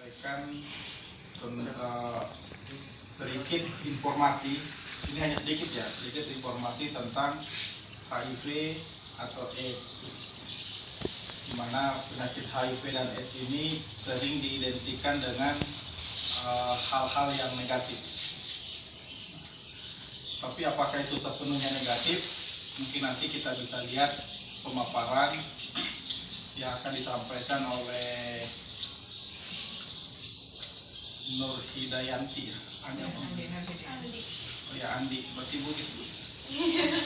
menyampaikan sedikit informasi. Ini hanya sedikit informasi tentang HIV atau AIDS, di mana penyakit HIV dan AIDS ini sering diidentikan dengan hal-hal yang negatif. Tapi apakah itu sepenuhnya negatif? Mungkin nanti kita bisa lihat pemaparan yang akan disampaikan oleh Nur Hidayanti. Andi. Oh ya, Andi. Berarti Bugis, Bu.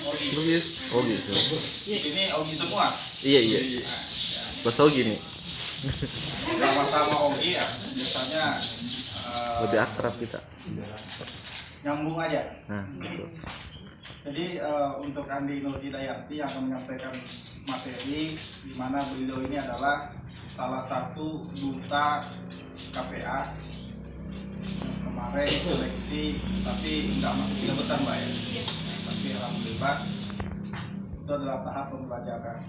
Ogi. Bugis. Oh gitu. Di sini Ogi semua. Iya. Nah, ya. Bahasa Ogi nih. Sama-sama Ogi ya. Biasanya Lebih akrab kita. nyambung aja. Nah, gitu. Jadi untuk Andi Nur Hidayanti yang akan menyampaikan materi, di mana beliau ini adalah salah satu duta KPA yang kemarin seleksi, tapi nggak masuk 3 besar, Mbak ya. Tapi alhamdulillah itu adalah tahap pembelajaran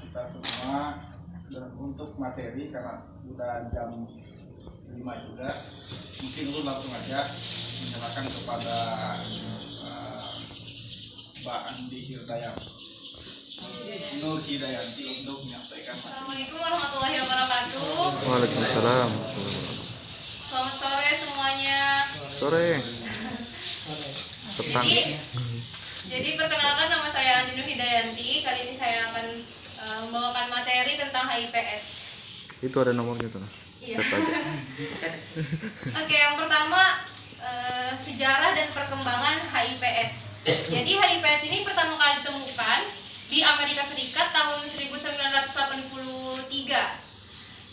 kita semua. Dan untuk materi, karena sudah jam 5 juga, mungkin lu langsung aja menyerahkan kepada Mbak Andi Nur Hidayanti untuk menyampaikan materi. Assalamualaikum warahmatullahi wabarakatuh. Waalaikumsalam. Selamat sore semuanya. Sore. Petang. Jadi perkenalkan, nama saya Andi Nur Hidayanti. Kali ini saya akan membawakan materi tentang HIV/AIDS. Itu ada nomornya tuh. Iya. Cek aja. Oke, yang pertama sejarah dan perkembangan HIV/AIDS. Jadi HIV/AIDS ini pertama kali ditemukan di Amerika Serikat tahun 1983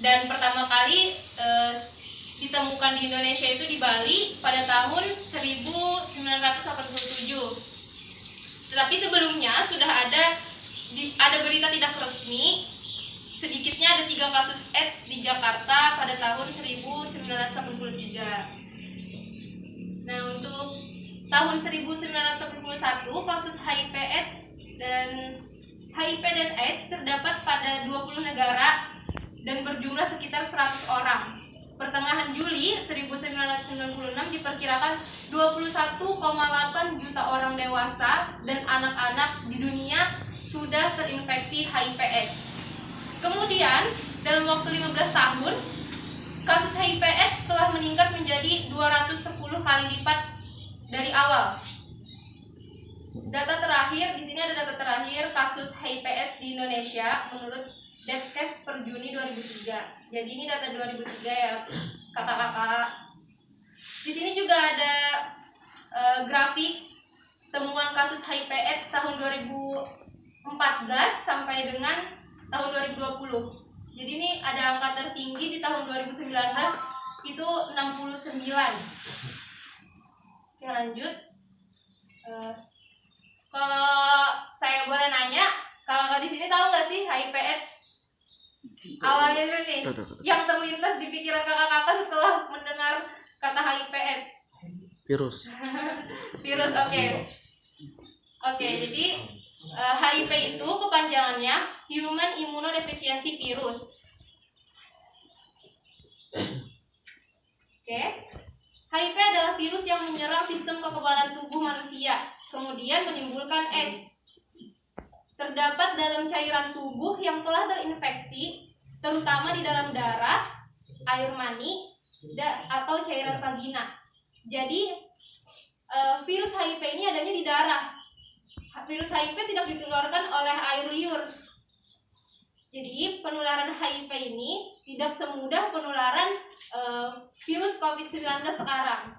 dan pertama kali ditemukan di Indonesia itu di Bali pada tahun 1987. Tetapi sebelumnya sudah ada berita tidak resmi, sedikitnya ada 3 kasus AIDS di Jakarta pada tahun 1983. Nah, untuk tahun 1981 kasus HIV/AIDS dan AIDS terdapat pada 20 negara dan berjumlah sekitar 100 orang. Pertengahan Juli 1996 diperkirakan 21,8 juta orang dewasa dan anak-anak di dunia sudah terinfeksi HIV/AIDS. Kemudian dalam waktu 15 tahun kasus HIV/AIDS telah meningkat menjadi 210 kali lipat dari awal. Data terakhir, di sini ada data terakhir kasus HIV/AIDS di Indonesia menurut Depkes per Juni 2003. Jadi ini data 2003 ya, kakak-kakak. Di sini juga ada grafik temuan kasus HIV/AIDS tahun 2014 sampai dengan tahun 2020. Jadi ini ada angka tertinggi di tahun 2019 itu 69. Oke, lanjut. Kalau saya boleh nanya, kalau di sini tahu nggak sih HIV/AIDS? Awalnya dulu nih, yang terlintas di pikiran kakak-kakak setelah mendengar kata HIV/AIDS. Virus. Virus, oke. Oke, jadi HIV itu kepanjangannya Human Immunodeficiency Virus. Oke. HIV adalah virus yang menyerang sistem kekebalan tubuh manusia, kemudian menimbulkan AIDS. Terdapat dalam cairan tubuh yang telah terinfeksi, terutama di dalam darah, air mani, atau cairan vagina. Jadi virus HIV ini adanya di darah. Virus HIV tidak ditularkan oleh air liur. Jadi penularan HIV ini tidak semudah penularan virus COVID-19 sekarang.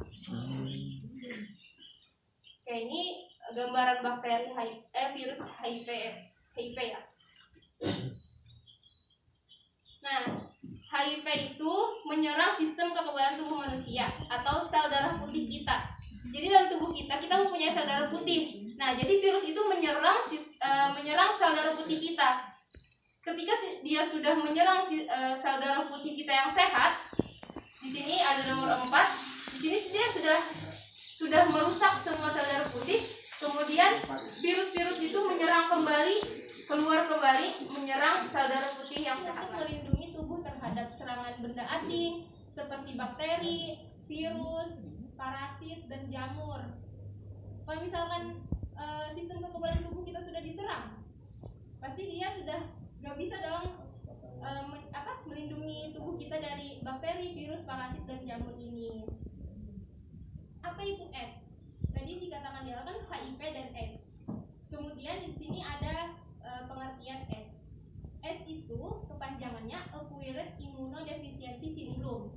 Oke, ini gambaran bakteri virus HIV ya. Nah, HIV itu menyerang sistem kekebalan tubuh manusia atau sel darah putih kita. Jadi dalam tubuh kita mempunyai sel darah putih. Nah, jadi virus itu menyerang sel darah putih kita. Ketika dia sudah menyerang sel darah putih kita yang sehat, di sini ada nomor 4. Di sini dia sudah merusak semua sel darah putih. Kemudian virus-virus itu keluar kembali menyerang sel darah putih yang sehat. Melindungi tubuh terhadap serangan benda asing, seperti bakteri, virus, parasit, dan jamur. Kalau misalkan sistem kekebalan tubuh kita sudah diserang, pasti dia sudah nggak bisa dong melindungi tubuh kita dari bakteri, virus, parasit, dan jamur ini. Apa itu AIDS? Tadi dikatakan di awal kan HIV dan AIDS. Kemudian di sini ada pengertian AIDS. AIDS itu kepanjangannya Acquired Immunodeficiency Syndrome.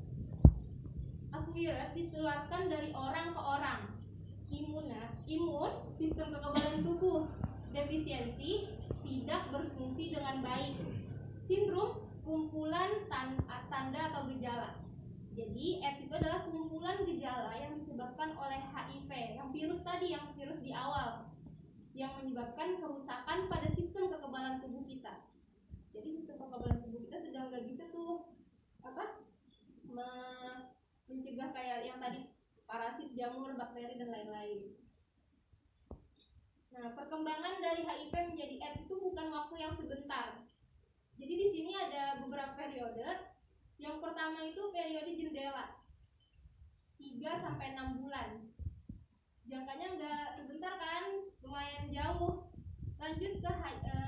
Acquired ditularkan dari orang ke orang. Imun, sistem kekebalan tubuh. Defisiensi, tidak berfungsi dengan baik. Sindrom, kumpulan tanda atau gejala. Jadi AIDS itu adalah kumpulan gejala yang disebabkan oleh HIV, yang virus tadi, yang virus di awal, yang menyebabkan kerusakan pada sistem kekebalan tubuh kita. Jadi sistem kekebalan tubuh kita sudah nggak bisa tuh mencegah kayak yang tadi parasit, jamur, bakteri, dan lain-lain. Nah, perkembangan dari HIV menjadi AIDS itu bukan waktu yang sebentar. Jadi di sini ada beberapa periode. Yang pertama itu periode jendela 3-6 bulan. Jangkanya nggak sebentar kan, lumayan jauh. Lanjut ke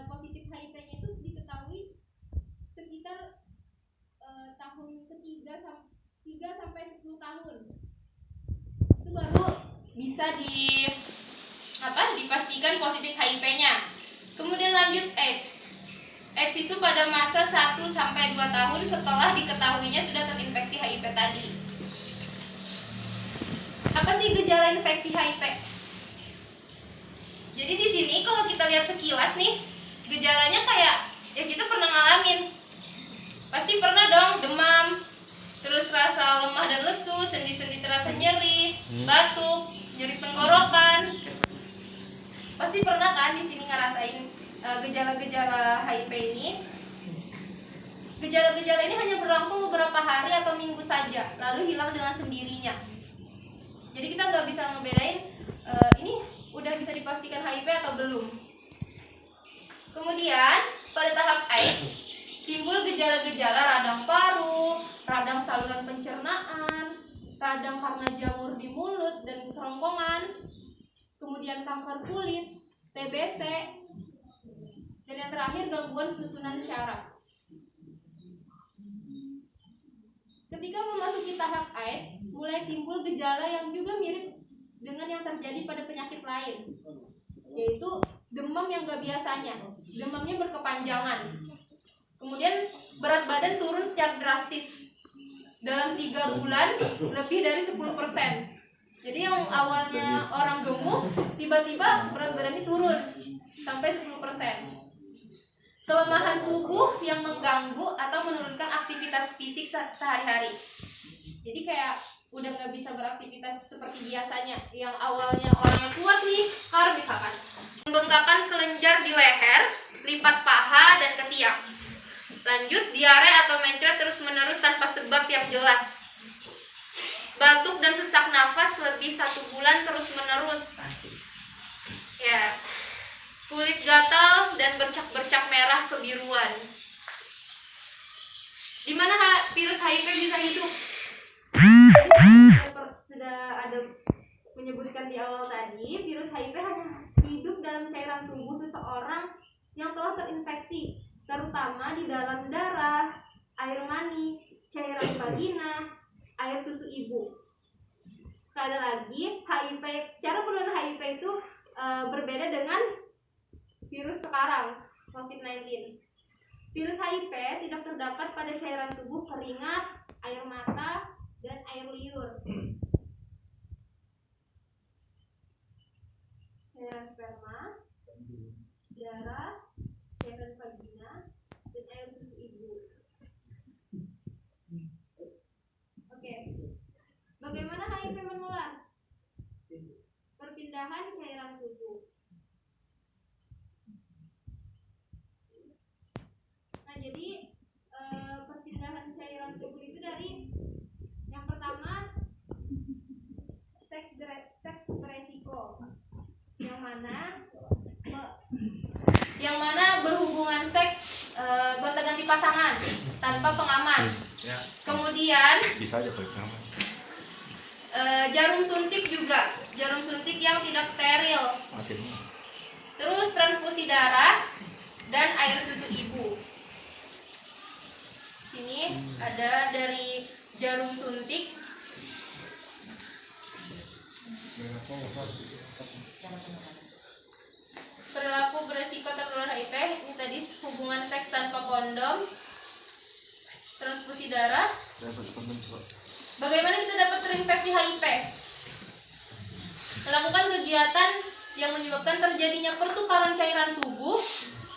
positif HIV-nya itu diketahui sekitar tahun ketiga 3-10 tahun. Itu baru bisa dipastikan positif HIV-nya. Kemudian lanjut AIDS. AIDS itu pada masa 1-2 tahun setelah diketahuinya sudah terinfeksi HIV tadi. Apa sih gejala infeksi HIV? Jadi di sini kalau kita lihat sekilas nih, gejalanya kayak ya kita pernah ngalamin. Pasti pernah dong demam, terus rasa lemah dan lesu, sendi-sendi terasa nyeri, batuk, nyeri tenggorokan. Pasti pernah kan di sini ngerasain gejala-gejala HIV ini. Gejala-gejala ini hanya berlangsung beberapa hari atau minggu saja, lalu hilang dengan sendirinya. Jadi kita nggak bisa ngebedain ini udah bisa dipastikan HIV atau belum. Kemudian pada tahap AIDS timbul gejala-gejala radang paru, radang saluran pencernaan, radang karena jamur di mulut dan kerongkongan, kemudian kanker kulit, TBC, dan yang terakhir gangguan susunan syaraf. Ketika memasuki tahap AIDS, mulai timbul gejala yang juga mirip dengan yang terjadi pada penyakit lain, yaitu demam yang gak biasanya, demamnya berkepanjangan. Kemudian berat badan turun secara drastis. Dalam 3 bulan lebih dari 10%. Jadi yang awalnya orang gemuk, tiba-tiba berat badannya turun sampai 10%. Kelemahan tubuh yang mengganggu atau menurunkan aktivitas fisik sehari-hari. Jadi kayak udah nggak bisa beraktivitas seperti biasanya. Yang awalnya orangnya kuat nih, misalkan pembengkakan kelenjar di leher, lipat paha dan ketiak. Lanjut diare atau mencret terus-menerus tanpa sebab yang jelas. Batuk dan sesak nafas lebih 1 bulan terus-menerus. Ya. Kulit gatal dan bercak-bercak merah kebiruan. Di mana virus HIV bisa hidup? Sudah ada menyebutkan di awal tadi, virus HIV hanya hidup dalam cairan tubuh seseorang yang telah terinfeksi, terutama di dalam darah, air mani, cairan vagina, air susu ibu. Sekali lagi, HIV, cara penularan HIV itu berbeda dengan virus sekarang, COVID-19. Virus HIV tidak terdapat pada cairan tubuh keringat, air mata, dan air liur. Cairan sperma, darah, cairan vagina, dan air susu ibu. Oke. Bagaimana HIV menular? Perpindahan cairan tubuh. Jadi perpindahan cairan tubuh itu dari yang pertama seks beresiko, yang mana berhubungan seks gonta-ganti pasangan tanpa pengaman. Kemudian Bisa aja Pak. jarum suntik juga, jarum suntik yang tidak steril. Matiin. Terus transfusi darah dan air susu ibu. Sini ada dari jarum suntik. Perilaku beresiko tertular HIV, ini tadi hubungan seks tanpa kondom, transfusi darah. Bagaimana kita dapat terinfeksi HIV? Melakukan kegiatan yang menyebabkan terjadinya pertukaran cairan tubuh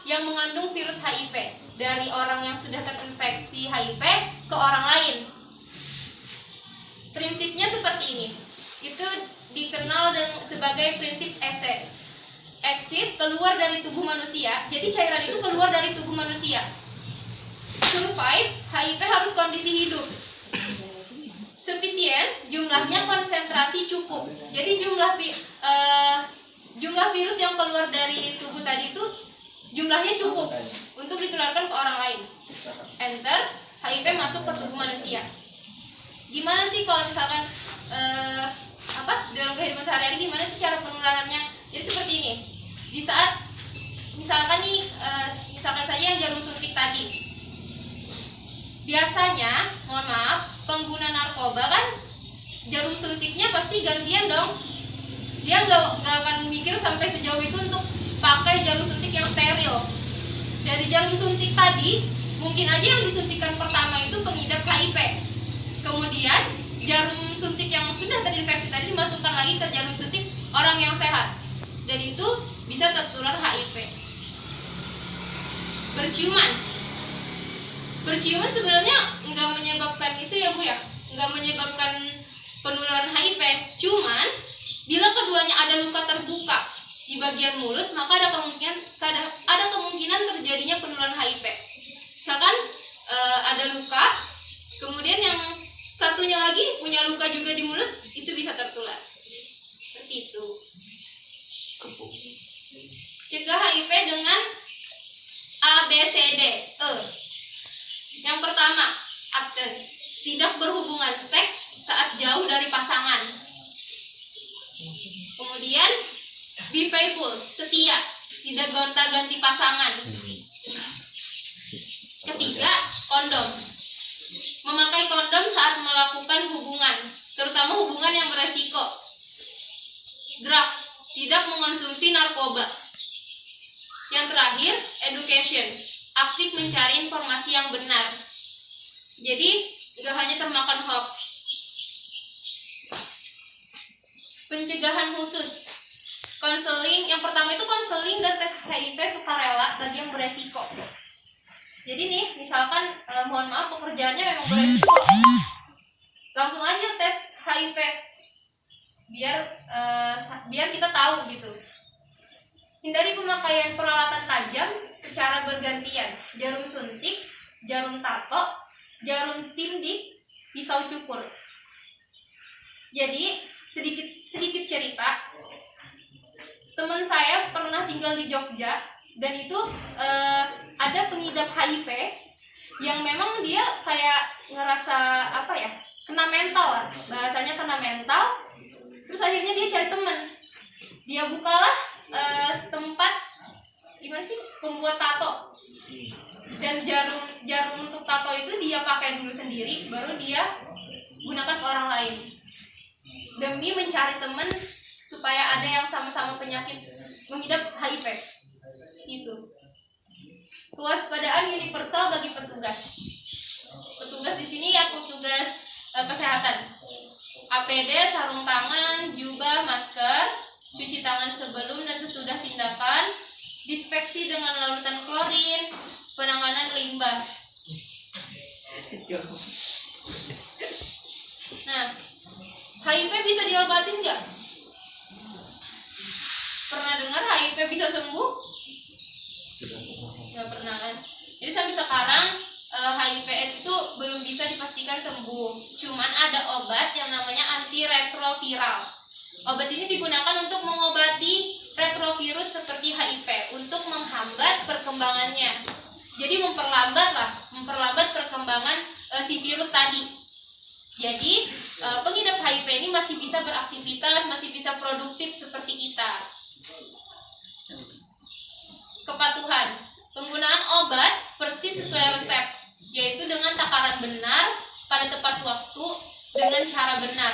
yang mengandung virus HIV dari orang yang sudah terinfeksi HIV ke orang lain. Prinsipnya seperti ini. Itu dikenal sebagai prinsip exit, keluar dari tubuh manusia. Jadi cairan itu keluar dari tubuh manusia. Survive, HIV harus kondisi hidup. Sufficient, jumlahnya konsentrasi cukup. Jadi jumlah virus yang keluar dari tubuh tadi itu jumlahnya cukup untuk ditularkan ke orang lain. Enter, HIV masuk ke tubuh manusia. Gimana sih kalau misalkan dalam kehidupan sehari-hari gimana sih cara penularannya? Jadi seperti ini. Di saat misalkan saja yang jarum suntik tadi. Biasanya, mohon maaf, pengguna narkoba kan jarum suntiknya pasti gantian dong. Dia nggak akan mikir sampai sejauh itu untuk pakai jarum suntik yang steril. Dari jarum suntik tadi, mungkin aja yang disuntikan pertama itu pengidap HIV. Kemudian jarum suntik yang sudah terinfeksi tadi dimasukkan lagi ke jarum suntik orang yang sehat, dan itu bisa tertular HIV. Berciuman sebenarnya nggak menyebabkan itu ya Bu ya, nggak menyebabkan penularan HIV. Cuman bila keduanya ada luka terbuka di bagian mulut, maka ada kemungkinan terjadinya penularan HIV. Misalkan ada luka, kemudian yang satunya lagi punya luka juga di mulut, itu bisa tertular. Seperti itu. Cegah HIV dengan ABCD. Yang pertama, absence, tidak berhubungan seks saat jauh dari pasangan. Kemudian, be faithful, setia, tidak gonta-ganti pasangan. Ketiga, kondom. Memakai kondom saat melakukan hubungan, terutama hubungan yang beresiko. Drugs, tidak mengonsumsi narkoba. Yang terakhir, education, aktif mencari informasi yang benar. Jadi, nggak hanya termakan hoax. Pencegahan khusus, konseling. Yang pertama itu konseling dan tes HIV sukarela bagi yang beresiko. Jadi nih, misalkan mohon maaf pekerjaannya memang beresiko, langsung aja tes HIV biar kita tahu gitu. Hindari pemakaian peralatan tajam secara bergantian, jarum suntik, jarum tato, jarum tindik, pisau cukur. Jadi sedikit cerita, teman saya pernah tinggal di Jogja dan itu ada pengidap HIV yang memang dia kayak ngerasa kena mental lah, bahasanya kena mental. Terus akhirnya dia cari teman, dia bukalah tempat pembuat tato, dan jarum untuk tato itu dia pakai dulu sendiri, baru dia gunakan ke orang lain demi mencari teman supaya ada yang sama-sama penyakit mengidap HIV. Itu kewaspadaan universal bagi petugas di sini ya, petugas kesehatan. APD, sarung tangan, jubah, masker, cuci tangan sebelum dan sesudah tindakan, disinfeksi dengan larutan klorin, penanganan limbah. Nah, HIV bisa diobatin nggak? Pernah dengar HIV bisa sembuh? Nggak pernah kan? Jadi sampai sekarang HIV/AIDS itu belum bisa dipastikan sembuh. Cuman ada obat yang namanya antiretroviral. Obat ini digunakan untuk mengobati retrovirus seperti HIV untuk menghambat perkembangannya. Jadi memperlambat perkembangan si virus tadi. Jadi pengidap HIV ini masih bisa beraktivitas, masih bisa produktif seperti kita. Kepatuhan, penggunaan obat persis sesuai resep, yaitu dengan takaran benar, pada tepat waktu, dengan cara benar.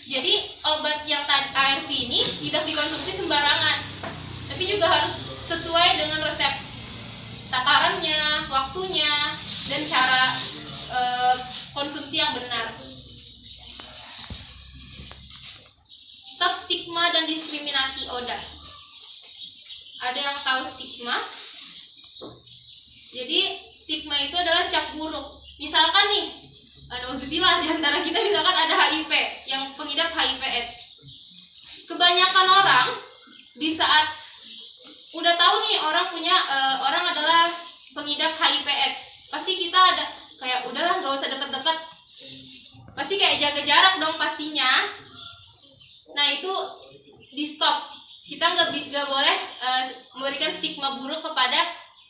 Jadi obat yang ARV ini tidak dikonsumsi sembarangan, tapi juga harus sesuai dengan resep, takarannya, waktunya, dan cara konsumsi yang benar. Stop stigma dan diskriminasi ODA. Ada yang tahu stigma? Jadi stigma itu adalah cap buruk. Misalkan nih, nauzubillah, di antara kita misalkan ada HIV, yang pengidap HIV/AIDS. Kebanyakan orang di saat udah tahu nih orang adalah pengidap HIV/AIDS, pasti kita ada kayak udahlah nggak usah deket-deket. Pasti kayak jaga jarak dong pastinya. Nah itu di stop. Kita nggak boleh memberikan stigma buruk kepada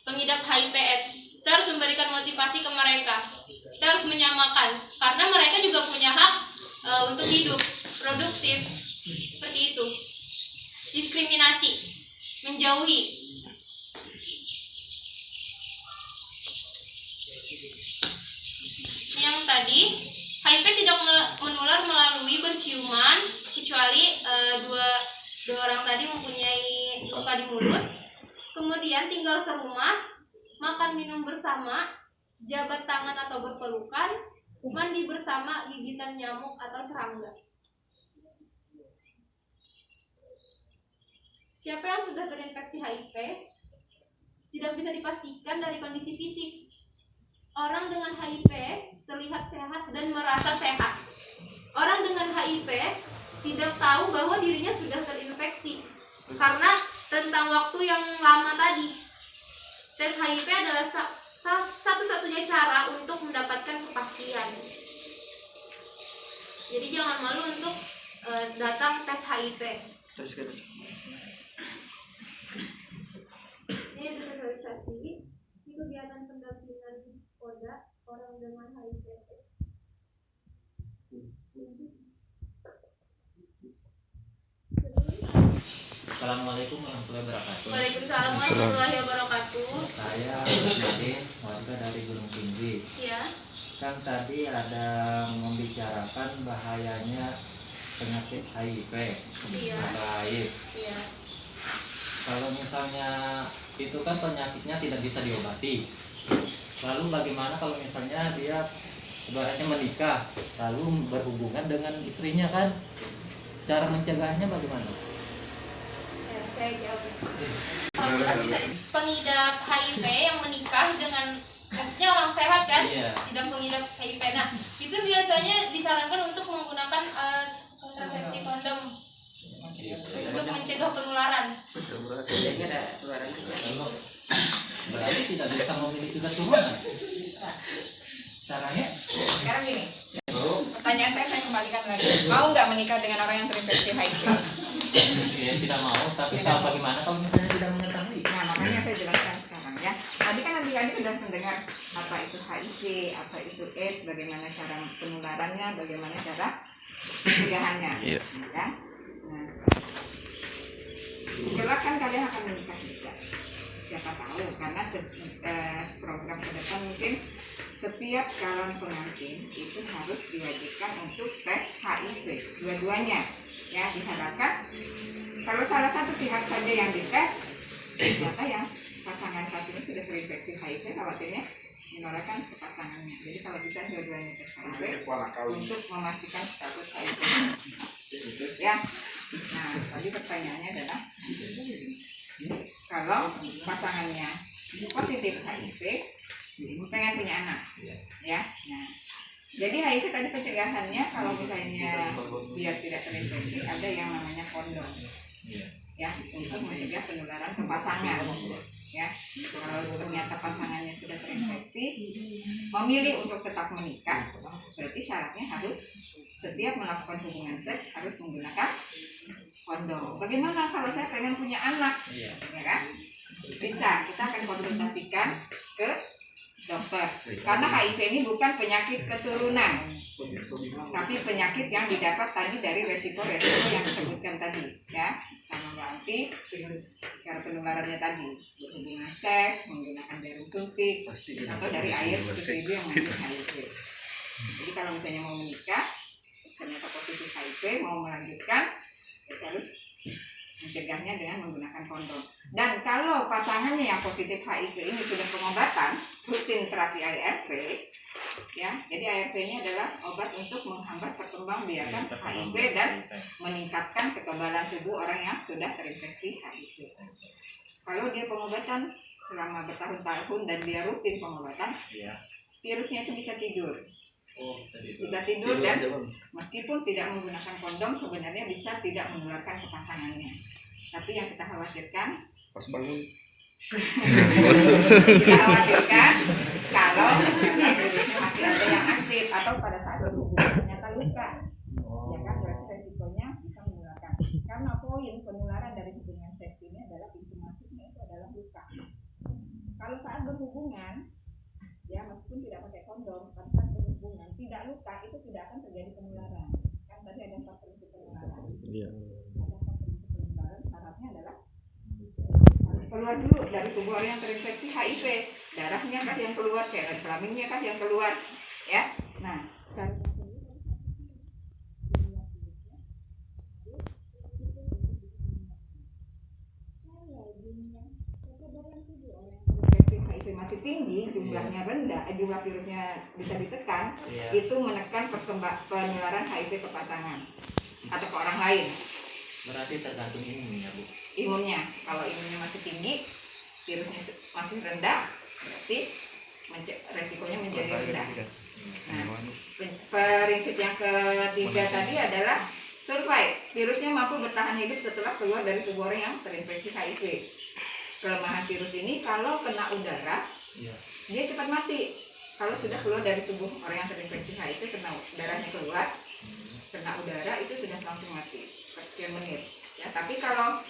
pengidap HIV/AIDS. Kita harus memberikan motivasi ke mereka. Kita harus menyamakan, karena mereka juga punya hak untuk hidup produktif. Seperti itu. Diskriminasi, menjauhi. Yang tadi, HIV tidak menular melalui berciuman, kecuali dua orang tadi mempunyai luka di mulut, kemudian tinggal serumah, makan minum bersama, jabat tangan atau berpelukan, mandi bersama, gigitan nyamuk atau serangga. Siapa yang sudah terinfeksi HIV tidak bisa dipastikan dari kondisi fisik. Orang dengan HIV terlihat sehat dan merasa sehat. Orang dengan HIV tidak tahu bahwa dirinya sudah terinfeksi karena rentang waktu yang lama tadi. Tes HIV adalah satu-satunya cara untuk mendapatkan kepastian. Jadi jangan malu untuk datang tes HIV. Ini sosialisasi di kegiatan pendampingan ODA orang dengan HIV. Assalamualaikum warahmatullahi wabarakatuh. Waalaikumsalam warahmatullahi wabarakatuh. Saya Nadine, warga dari Gunung Tinggi. Ya. Kan tadi ada membicarakan bahayanya penyakit HIV Iya. atau AIDS. Iya. Kalau misalnya itu kan penyakitnya tidak bisa diobati. Lalu bagaimana kalau misalnya dia ibaratnya menikah lalu berhubungan dengan istrinya, kan cara mencegahnya bagaimana? Ya, saya jawab. Pengidap HIV yang menikah dengan, maksudnya orang sehat kan, Iya. tidak pengidap HIV. Nah, itu biasanya disarankan untuk menggunakan kontrasepsi kondom untuk mencegah penularan. Berarti tidak bisa memiliki keturunan. Caranya? Sekarang gini, pertanyaan saya kembalikan lagi. Mau nggak menikah dengan orang yang terinfeksi HIV? Ya, tidak mau, tapi kalau bagaimana kalau misalnya tidak mengetahui? Nah, makanya saya jelaskan sekarang ya. Tadi kan adik-adik sudah mendengar apa itu HIV, apa itu AIDS, bagaimana cara penularannya, bagaimana cara pencegahannya. Iya. Ya. Nah, kelak kan kalian akan menikah juga. Siapa tahu, karena program ke depan mungkin setiap calon pengantin itu harus diwajibkan untuk tes HIV, dua-duanya. Ya, diharapkan kalau salah satu pihak saja yang dites, ternyata yang pasangan satu ini sudah terinfeksi HIV, khawatirnya menularkan ke pasangannya. Jadi kalau bisa dua-duanya tes HIV untuk memastikan status HIV. Ya. Nah, tadi pertanyaannya adalah kalau pasangannya positif HIV, pengen punya anak, ya. Nah, jadi HIV tadi pencegahannya kalau misalnya biar tidak terinfeksi ada yang namanya kondom, ya, untuk mencegah penularan ke pasangan. Ya, kalau ternyata pasangannya sudah terinfeksi, memilih untuk tetap menikah, berarti syaratnya harus setiap melakukan hubungan seks harus menggunakan kondom. Bagaimana kalau saya pengen punya anak? Ya kan? Bisa, kita akan konsultasikan ke dokter. Karena HIV ini bukan penyakit keturunan, tapi penyakit yang didapat tadi dari resiko-resiko yang disebutkan tadi, ya. Sama berarti cara penularannya tadi berhubungan seks, menggunakan jarum suntik, atau dari air susu ibu yang mengandung HIV. Jadi kalau misalnya mau menikah, ternyata positif HIV, mau melanjutkan, harus mencegahnya dengan menggunakan kondom. Dan kalau pasangannya yang positif HIV ini sudah pengobatan, rutin terapi ARV, ya, jadi ARV ini adalah obat untuk menghambat perkembangbiakan HIV dan meningkatkan kekebalan tubuh orang yang sudah terinfeksi HIV. Kalau dia pengobatan selama bertahun-tahun dan dia rutin pengobatan, virusnya itu bisa tidur. Bisa tidur dan meskipun tidak menggunakan kondom sebenarnya bisa tidak menularkan ke pasangannya. Tapi yang kita khawatirkan Pas bangun. kita khawatirkan kalau virusnya masih ada yang aktif atau pada saat berhubungan ternyata luka, ya kan, berarti resikonya bisa menularkan. Karena poin penularan dari hubungan seks ini adalah pintu masuknya itu adalah luka. Kalau saat berhubungan, ya meskipun tidak pakai kondom, pada saat berhubungan tidak luka, itu tidak akan terjadi penularan. Kan tadi ada 4 prinsip penularan. Iya. Ada 4 prinsip penularan. Syaratnya adalah harus keluar dulu dari tubuh orang yang terinfeksi HIV. Darahnya kah yang keluar, cairan kelaminnya kah yang keluar, ya. Nah, HIV masih tinggi, jumlahnya rendah, jumlah virusnya bisa ditekan, itu menekan penularan HIV ke pasangan atau ke orang lain. Berarti tergantung imunnya, Bu. Imunnya, kalau imunnya masih tinggi, virusnya masih rendah, berarti resikonya menjadi rendah. Nah, prinsip yang ketiga tadi adalah survive. Virusnya mampu bertahan hidup setelah keluar dari tubuh orang yang terinfeksi HIV. Kelemahan virus ini kalau kena udara, dia cepat mati. Kalau sudah keluar dari tubuh orang yang terinfeksi HIV, kena darahnya keluar, kena udara itu sudah langsung mati per sekian menit. Ya, tapi kalau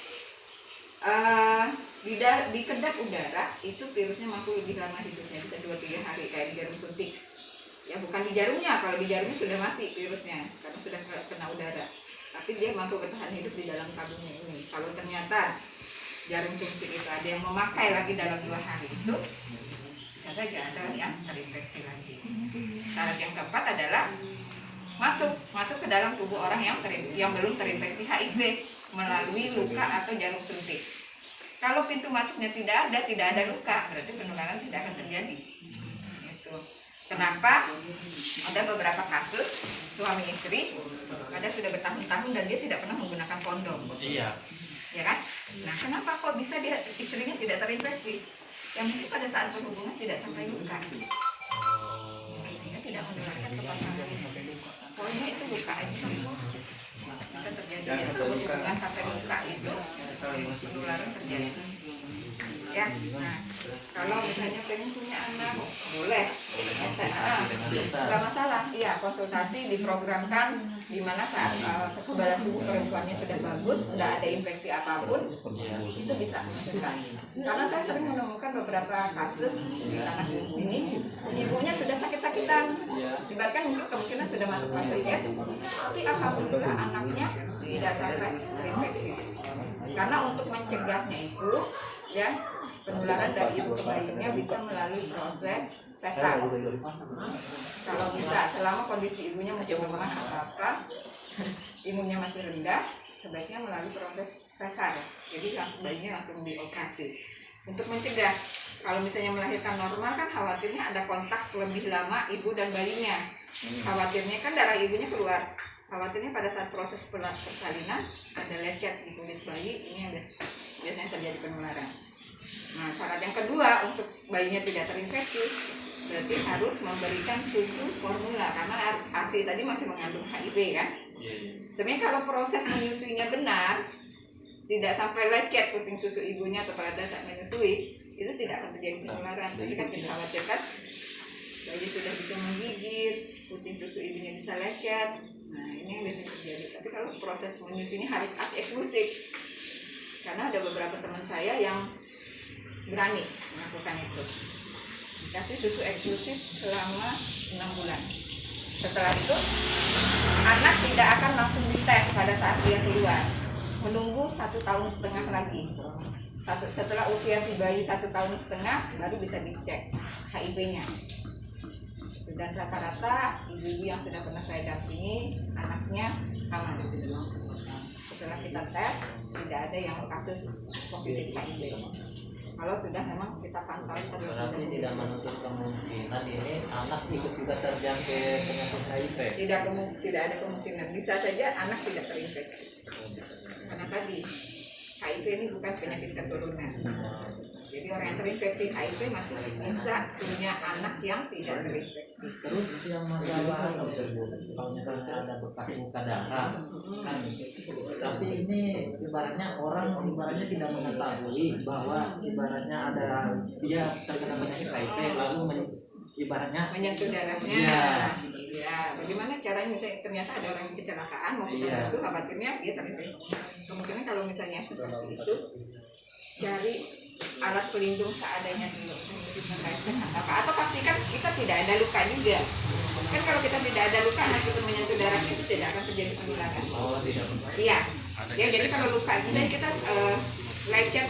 di kedap udara itu virusnya mampu lebih lama hidupnya, bisa 2-3 hari kayak di jarum suntik. Ya, bukan di jarumnya, kalau di jarumnya sudah mati virusnya karena sudah kena udara. Tapi dia mampu bertahan hidup di dalam tabungnya ini. Kalau ternyata jarum suntik itu ada yang memakai lagi dalam 2 hari itu, bisa saja ada yang terinfeksi lagi. Syarat yang keempat adalah masuk ke dalam tubuh orang yang belum terinfeksi HIV melalui luka atau jarum suntik. Kalau pintu masuknya tidak ada luka, berarti penularan tidak akan terjadi. Itu. Kenapa? Ada beberapa kasus suami istri, ada sudah bertahun-tahun dan dia tidak pernah menggunakan kondom. Iya. Ya kan? Nah, kenapa kok bisa dia istrinya tidak terinfeksi? Yang mungkin pada saat berhubungan tidak sampai luka, sehingga tidak menularkan ke pasangan. Poinnya itu luka aja, bisa terjadi. Jadi kalau berhubungan sampai luka itu penularan terjadi. Ya, nah kalau misalnya pengen punya anak boleh, nggak masalah. Iya, konsultasi diprogramkan di mana saat kekebalan tubuh perempuannya sudah bagus, tidak ada infeksi apapun, itu bisa mencegah. Karena saya sering menemukan beberapa kasus di anak ibu ini, ibunya sudah sakit-sakitan, bahkan mungkin kemungkinan sudah masuk fase ya, tapi alhamdulillah anaknya tidak sampai terinfeksi. Karena untuk mencegahnya itu, ya, penularan dari ibu ke bayinya bisa melalui proses sesar. Kalau bisa, selama kondisi ibunya masih lemah apa-apa, imunnya masih rendah, sebaiknya melalui proses sesar. Jadi bayinya langsung dioperasi. Untuk mencegah, kalau misalnya melahirkan normal kan khawatirnya ada kontak lebih lama ibu dan bayinya. Khawatirnya kan darah ibunya keluar. Khawatirnya pada saat proses persalinan ada lecet di kulit bayi, ini yang biasanya terjadi penularan. Nah, syarat yang kedua untuk bayinya tidak terinfeksi berarti harus memberikan susu formula karena ASI tadi masih mengandung HIV kan. Sebenarnya kalau proses menyusuinya benar, tidak sampai lecet puting susu ibunya atau pada saat menyusui, itu tidak akan terjadi penularan. Tapi kan kita khawatirkan bayi sudah bisa menggigit, puting susu ibunya bisa lecet. Nah, ini yang biasanya terjadi. Tapi kalau proses menyusuinya harus eksklusif. Karena ada beberapa teman saya yang berani melakukan itu. kasih susu eksklusif selama 6 bulan. Setelah itu anak tidak akan langsung dites pada saat dia keluar, menunggu 1,5 tahun lagi. Setelah usia si bayi 1,5 tahun baru bisa dicek HIV-nya. Dan rata-rata ibu-ibu yang sudah pernah saya dampingi anaknya aman. Setelah kita tes tidak ada yang kasus positif HIV. Kalau sudah memang kita pantau terus. Berarti tidak menutup kemungkinan ini anak ikut juga terjangkit penyakit HIV. Tidak ada kemungkinan. Bisa saja anak tidak terinfeksi. Karena tadi HIV ini bukan penyakit keturunan. Jadi orang yang terinfeksi HIV masih bisa punya anak yang tidak terinfeksi. Terus yang masalah kalau misalnya ada bekas luka darah kan, tapi ini ibaratnya orang tidak mengetahui bahwa ibaratnya ada dia terkena penyakit HIV lalu ibaratnya Menyentuh darahnya. Iya. Ya, bagaimana caranya misalnya ternyata ada orang yang kecelakaan mau kita Iya. bantu, khawatirnya dia terinfeksi. Kemungkinan kalau misalnya seperti itu cari alat pelindung seadanya dulu, atau pastikan kita tidak ada luka juga. Kan kalau kita tidak ada luka, anak kita menyentuh darah itu tidak akan terjadi penularan. oh tidak Iya. Ya, jadi kalau luka jadi kita lecet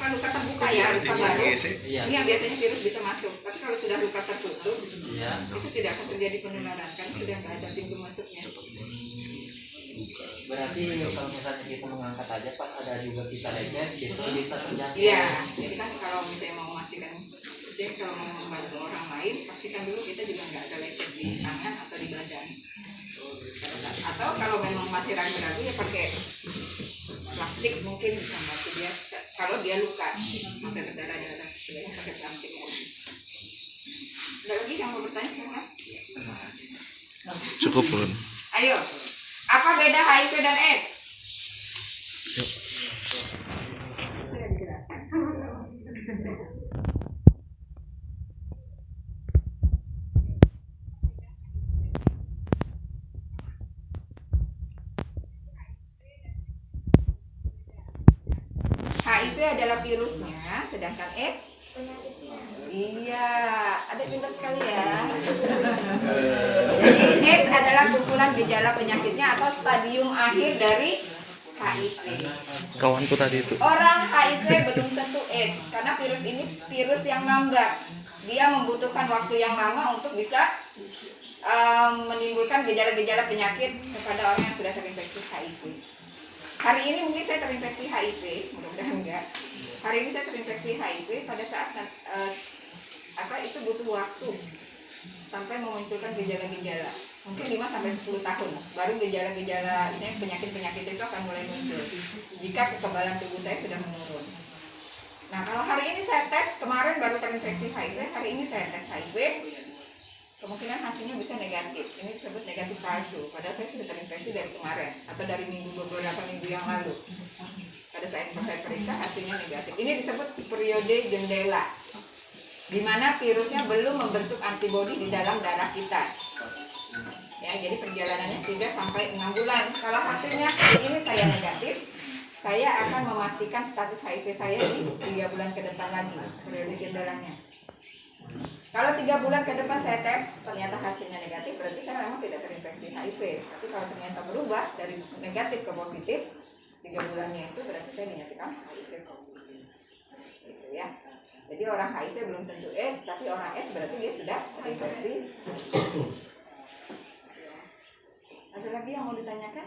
luka terbuka ya, luka baru. iya Ini yang biasanya virus bisa masuk. Tapi kalau sudah luka tertutup, iya itu tidak akan terjadi penularan karena sudah nggak ada pintu masuknya. berarti kalau misalnya kita mengangkat aja pas ada juga kita lecet itu bisa terjangkit. Iya, jadi kan kalau misalnya mau memastikan, misalnya kalau mau membantu orang lain, pastikan dulu kita juga nggak ada lecet di tangan atau di badan. Atau kalau memang masih ragu-ragu ya pakai plastik mungkin bisa membantu dia. Kalau dia luka, masih berdarah di atas, sebenarnya pakai plastik. Ada lagi yang mau bertanya sama? Cukup belum? Ayo, apa beda HIV dan AIDS? HIV adalah virusnya, sedangkan AIDS iya, ada pintar sekali ya. Jadi AIDS adalah kumpulan gejala penyakitnya atau stadium akhir dari HIV. Kawanku tadi itu. Orang HIV belum tentu AIDS karena virus ini virus yang lambat. Dia membutuhkan waktu yang lama untuk bisa menimbulkan gejala-gejala penyakit kepada orang yang sudah terinfeksi HIV. Hari ini mungkin saya terinfeksi HIV, mudah-mudahan enggak. Hari ini saya terinfeksi HIV pada saat itu butuh waktu sampai memunculkan gejala-gejala. Mungkin 5 sampai 10 tahun baru gejala-gejala penyakit-penyakit itu akan mulai muncul jika kekebalan tubuh saya sudah menurun. Nah, kalau hari ini saya tes, kemarin baru terinfeksi HIV, hari ini saya tes HIV, kemungkinan hasilnya bisa negatif. Ini disebut negatif palsu. Padahal saya sudah terinfeksi dari kemarin atau dari beberapa minggu yang lalu. Pada saat saya periksa hasilnya negatif. Ini disebut periode jendela, di mana virusnya belum membentuk antibodi di dalam darah kita. Ya, jadi perjalanannya 3 sampai 6 bulan. Kalau hasilnya ini saya negatif, saya akan memastikan status HIV saya di 3 bulan ke depan lagi, periode jendelanya. Kalau 3 bulan ke depan saya tes, ternyata hasilnya negatif, berarti saya memang tidak terinfeksi HIV. Tapi kalau ternyata berubah dari negatif ke positif, 3 bulannya itu berarti saya dinyatakan HIV. Gitu ya. Jadi orang HIV belum tentu AIDS, tapi orang AIDS berarti dia sudah terinfeksi. Ada lagi yang mau ditanyakan?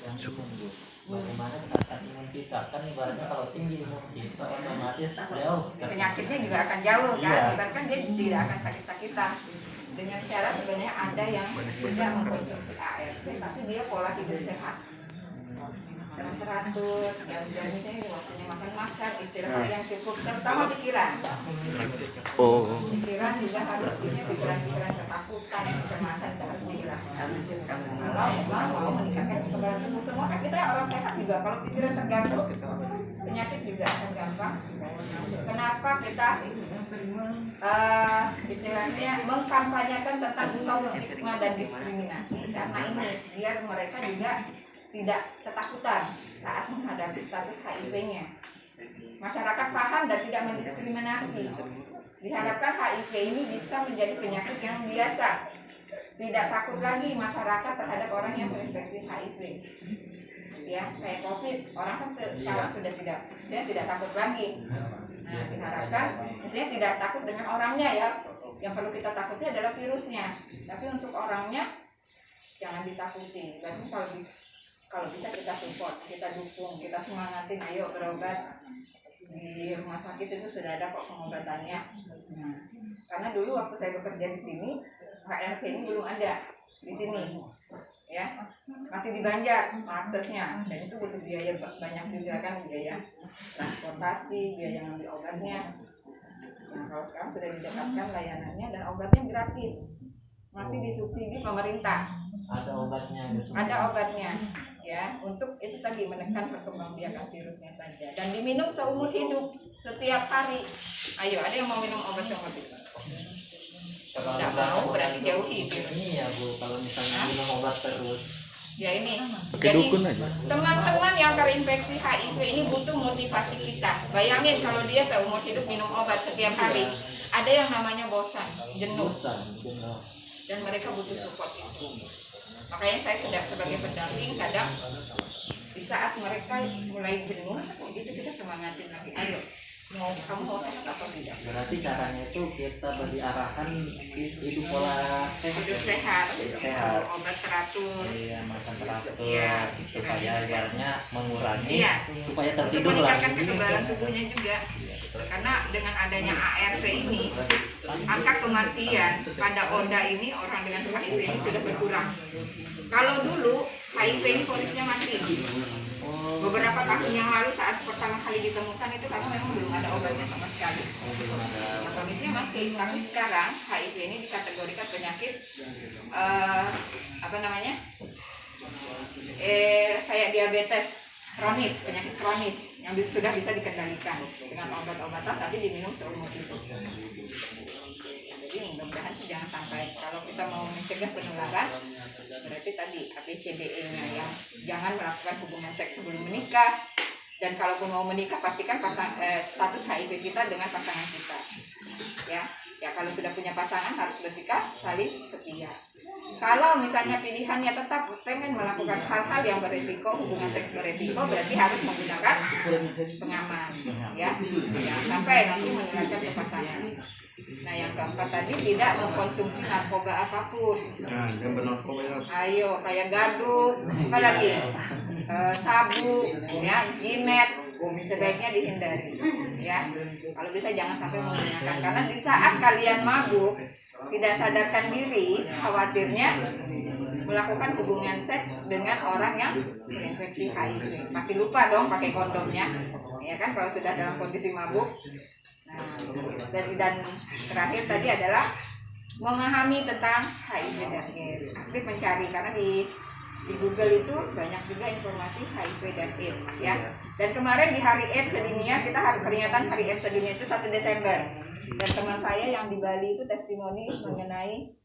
Yang cukup Bu, bagaimana meningkatkan imun kita? Kan ibaratnya kalau tinggi imun kita otomatis jauh Penyakitnya juga akan jauh kan, Iya. bahkan dia tidak akan sakit-sakitan. Dengan cara sebenarnya ada yang tidak mengkonsumsi ART, tapi dia pola hidup sehat. Senang teratur, jam-jamnya waktunya makan-makan, istirahat yang cukup, terutama pikiran. Oh. Pikiran juga harus punya pikiran-pikiran ketakutan, kecemasan itu harus dihilangkan. Kalau memang mau meningkatkan kekebalan tubuh, semua kan kita orang sehat juga. Kalau pikiran terganggu, penyakit juga akan gampang. Kenapa kita istilahnya mengkampanyekan tentang stigma dan diskriminasi? Karena ini biar mereka juga tidak ketakutan saat menghadapi status HIV-nya. masyarakat paham dan tidak mendiskriminasi. Diharapkan HIV ini bisa menjadi penyakit yang biasa. Tidak takut lagi masyarakat terhadap orang yang terinfeksi HIV. Ya, kayak COVID, orang kan sekarang sudah tidak takut lagi. Nah, diharapkan misalnya tidak takut dengan orangnya ya. Yang perlu kita takuti adalah virusnya. Tapi untuk orangnya jangan ditakuti. Berarti kalau bisa kita support, kita dukung, kita semangatin, ayo berobat. Di rumah sakit itu sudah ada kok pengobatannya. Nah, karena dulu waktu saya bekerja di sini, HRV ini belum ada di sini, ya, masih di Banjar aksesnya, dan itu butuh biaya banyak juga kan, biaya transportasi, biaya ngambil obatnya. Nah, kalau sekarang sudah didekatkan layanannya dan obatnya gratis, masih disubsidi pemerintah. Ada obatnya. Ada obatnya, ya, untuk itu tadi menekan perkembangbiakan virusnya saja, dan diminum seumur hidup setiap hari. Ayo, ada yang mau minum obat seumur hidup? Kalau Nggak mau, berarti jauhi virus. Ini ya Bu, kalau misalnya minum obat terus. Ya ini. Ke Jadi dukun aja. teman-teman yang terinfeksi HIV ini butuh motivasi kita. Bayangin kalau dia seumur hidup minum obat setiap hari, ada yang namanya bosan, jenuh, Benar. dan mereka butuh support itu. Makanya saya sedang sebagai pendamping kadang di saat mereka mulai jenuh itu kita semangatin lagi, ayo kamu mau sehat atau tidak. Berarti caranya itu kita beri arahan hidup pola Hidup sehat, sehat. obat teratur, Iya, makan teratur Iya, supaya ibaratnya mengurangi Iya. supaya untuk tertidur lah. meningkatkan kekebalan tubuhnya juga. Karena dengan adanya ARV ini, angka kematian pada ODA ini, orang dengan HIV ini sudah berkurang. Kalau dulu HIV ini vonisnya mati. Beberapa tahun yang lalu saat pertama kali ditemukan itu karena memang belum ada obatnya sama sekali. Nah, vonisnya mati. Tapi sekarang HIV ini dikategorikan penyakit kayak diabetes kronis, penyakit kronis yang sudah bisa dikendalikan dengan obat-obatan tapi diminum seumur hidup. Jadi mudah-mudahan sih jangan sampai, kalau kita mau mencegah penularan berarti tadi ABCDE-nya yang jangan melakukan hubungan seks sebelum menikah, dan kalaupun mau menikah pastikan status HIV kita dengan pasangan kita. Ya kalau sudah punya pasangan harus bersikap saling setia. Kalau misalnya pilihannya tetap pengen melakukan hal-hal yang beresiko, hubungan seks beresiko, berarti harus menggunakan pengaman, ya, jangan sampai nanti menularkan ke pasangan. Nah, yang keempat tadi tidak mengkonsumsi narkoba apapun. Nah, yang bernarkoba. Ayo, kayak gadut, apa lagi? Sabu, ya, jinet, sebaiknya dihindari, ya. Kalau bisa jangan sampai menggunakan, karena di saat kalian mabuk, tidak sadarkan diri, khawatirnya melakukan hubungan seks dengan orang yang terinfeksi HIV. Pasti lupa dong pakai kondomnya, ya kan, kalau sudah dalam kondisi mabuk. Nah, dan terakhir tadi adalah memahami tentang HIV dan AIDS. Aktif mencari, karena di Google itu banyak juga informasi HIV dan AIDS, ya. Dan kemarin di Hari AIDS Sedunia, kita harus peringatan Hari AIDS Sedunia itu 1 Desember. Dan teman saya yang di Bali itu testimoni mengenai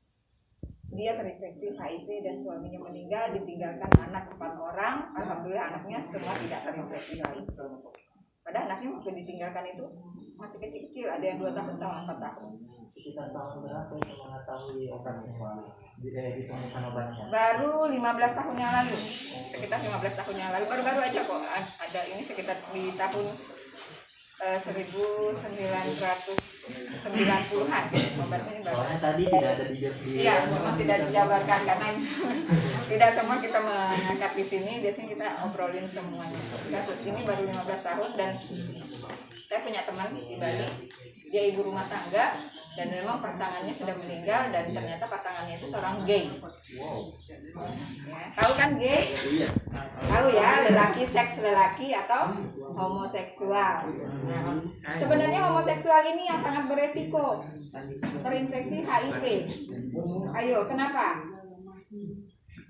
dia terinfeksi HIV dan suaminya meninggal, ditinggalkan anak 4 orang. Alhamdulillah anaknya semua tidak terinfeksi HIV. Padahal anaknya waktu ditinggalkan itu masih kecil-kecil, ada yang 2 tahun sama 4 tahun. Sekitar tahun berapa itu mengetahui obatnya? Ditemukan obatnya? Baru 15 tahun yang lalu, sekitar 15 tahun yang lalu, baru-baru aja kok ada ini, sekitar di tahun 1990-an obat ini baru. Soalnya tadi tidak ada di Iya, memang tidak dijabarkan karena tidak semua kita mengangkat di sini, biasanya kita obrolin semuanya. Kasus ini baru 15 tahun dan saya punya teman di Bali, dia ibu rumah tangga dan memang pasangannya sudah meninggal dan ternyata pasangannya itu seorang gay. Wow. Ya, tahu kan gay? Tahu ya, lelaki seks lelaki atau homoseksual. Nah, sebenarnya homoseksual ini yang sangat beresiko terinfeksi HIV. Ayo, kenapa?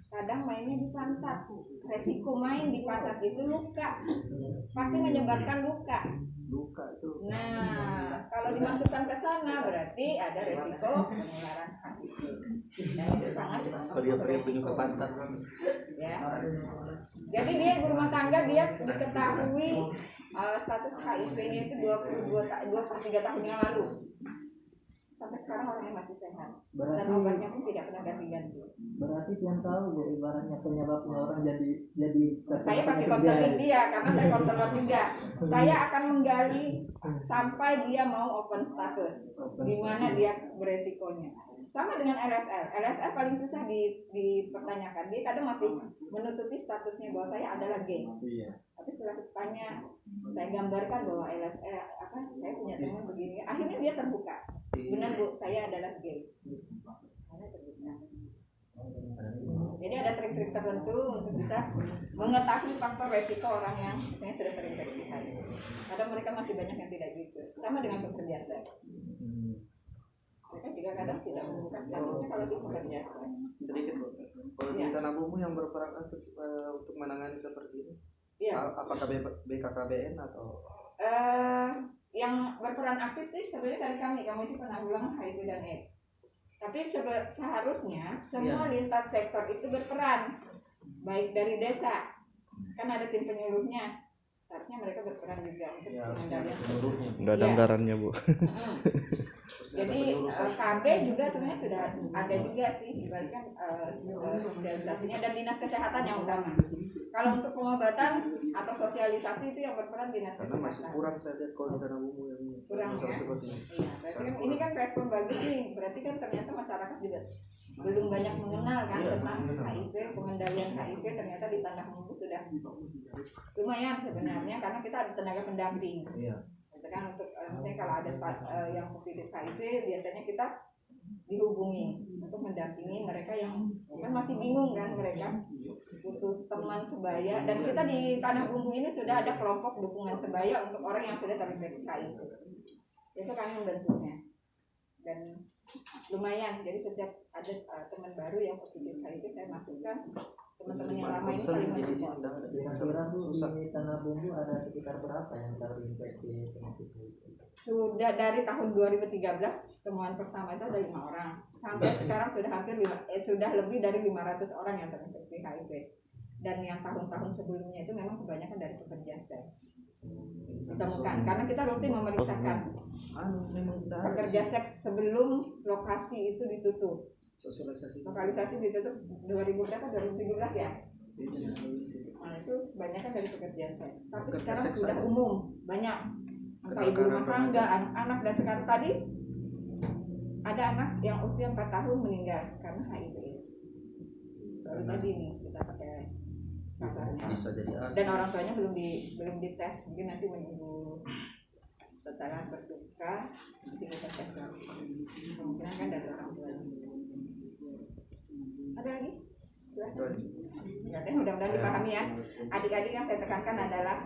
Kadang mainnya di pantat. Resiko main di pantat itu luka, pasti menyebabkan luka. Nah, kalau dimasukkan ke sana berarti ada resiko penularan HIV. Dan itu sangat beresiko. Ya. Jadi dia ibu rumah tangga, dia diketahui status HIV-nya itu 23 tahun yang lalu. Sampai sekarang orangnya masih sehat. Dan Berarti obatnya pun tidak pernah ganti-ganti. berarti yang tahu Bu ibaratnya penyebabnya orang jadi Saya pasti konseling dia karena saya konselor juga. Saya akan menggali sampai dia mau open status, di mana dia beresikonya. Sama dengan LSL. LSL paling susah dipertanyakan. Dia kadang masih menutupi statusnya bahwa saya adalah gay. Iya. Tapi setelah tanya, saya gambarkan bahwa LSL saya punya teman begini. Akhirnya dia terbuka. Benar Bu, saya adalah gay. Karena terbuka. Jadi ada trik-trik tertentu untuk bisa mengetahui faktor resiko orang yang misalnya sudah terinfeksi HIV. Kadang mereka masih banyak yang tidak gitu. Sama dengan pekerja seks. Mereka juga kadang tidak membuka statusnya kalau dia pekerja seks. Sedikit Bu. Kalau di Iya. Tanah Bumbu yang berperan untuk menangani seperti ini, Iya. apakah BKKBN atau Yang berperan aktif sih sebenarnya dari kami itu penanggulangan HIV dan AIDS. Tapi seharusnya semua lintas sektor itu berperan, baik dari desa, kan ada tim penyuluhnya, seharusnya mereka berperan juga untuk pengendalian. udah ada Iya. anggarannya Bu? Jadi KB juga sebenarnya sudah ada juga sih dibalikan sosialisasinya dan dinas kesehatan yang utama. Kalau untuk pengobatan atau sosialisasi itu yang berperan dinas Karena masih kesehatan. kurang saya lihat kalau di Tanah Bumbu yang Kurang, masalah ya? seperti ini. Iya, berarti kan ini kan respon bagus nih. Berarti kan ternyata masyarakat juga belum banyak mengenal kan Iya, tentang mengenal. HIV, pengendalian HIV ternyata di Tanah Bumbu sudah lumayan sebenarnya karena kita ada tenaga pendamping. Iya. Gitu kan untuk misalnya kalau ada yang positif HIV biasanya kita dihubungi untuk mendampingi mereka yang kan masih bingung kan mereka butuh teman sebaya dan kita di Tanah Bumbu ini sudah ada kelompok dukungan sebaya untuk orang yang sudah terinfeksi HIV. Itu kami membentuknya dan lumayan jadi setiap ada teman baru yang positif HIV saya masukkan teman-teman yang lama ini saling Jadi sini mendukung. kira-kira Bu susah. di Tanah Bumbu ada sekitar berapa yang terinfeksi penyakit HIV? Sudah dari tahun 2013 temuan pertama itu ada 5 orang sampai sekarang sudah sudah lebih dari 500 orang yang terinfeksi HIV dan yang tahun-tahun sebelumnya itu memang kebanyakan dari pekerja seks ditemukan karena kita rutin memeriksakan pekerja seks sebelum lokasi itu ditutup. Sosialisasi. Lokalisasi ditutup 2017 ya. Nah itu banyak kan dari pekerjaan seks. Tapi Pekerja sekarang seks sudah ada. umum banyak. Entah ibu Kenakalan rumah tangga, anak dan sekarang tadi ada anak yang usia 4 tahun meninggal karena HIV. Baru tadi nih kita pakai kabarnya. Bisa jadi asli. Dan orang tuanya belum dites, mungkin nanti menunggu setelah berduka nanti kita tes lagi. Kemungkinan kan dari orang tuanya. Ada lagi? Silahkan. Ya, mudah-mudahan dipahami ya. Adik-adik yang saya tekankan adalah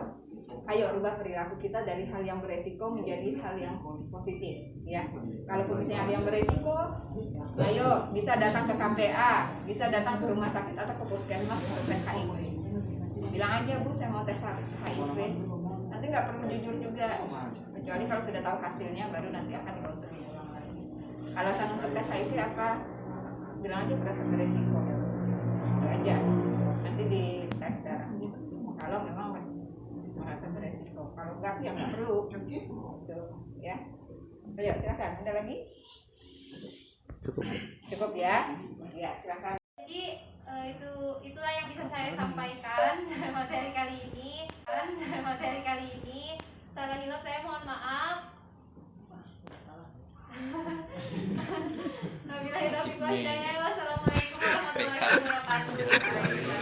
ayo rubah perilaku kita dari hal yang beresiko menjadi hal yang positif ya. Kalau misalnya hal yang beresiko, ayo bisa datang ke KPA, bisa datang ke rumah sakit atau ke puskesmas untuk tes HIV. Bilang aja Bu, saya mau tes HIV. Nanti nggak perlu jujur juga, kecuali kalau sudah tahu hasilnya baru nanti akan dikonsultasi ulang lagi. Alasan untuk tes HIV apa? Bilang aja merasa beresiko. Itu aja. Nanti di tes darah. Kalau memang merasa beresiko, kalau enggak ya nggak perlu. Gitu, ya. Ayo silakan. Ada lagi? Cukup ya. Ya silakan. Jadi itulah yang bisa saya sampaikan materi kali ini. Salah hilaf saya mohon maaf. Wabillahi taufiq wal hidayah. Wassalamualaikum warahmatullahi wabarakatuh.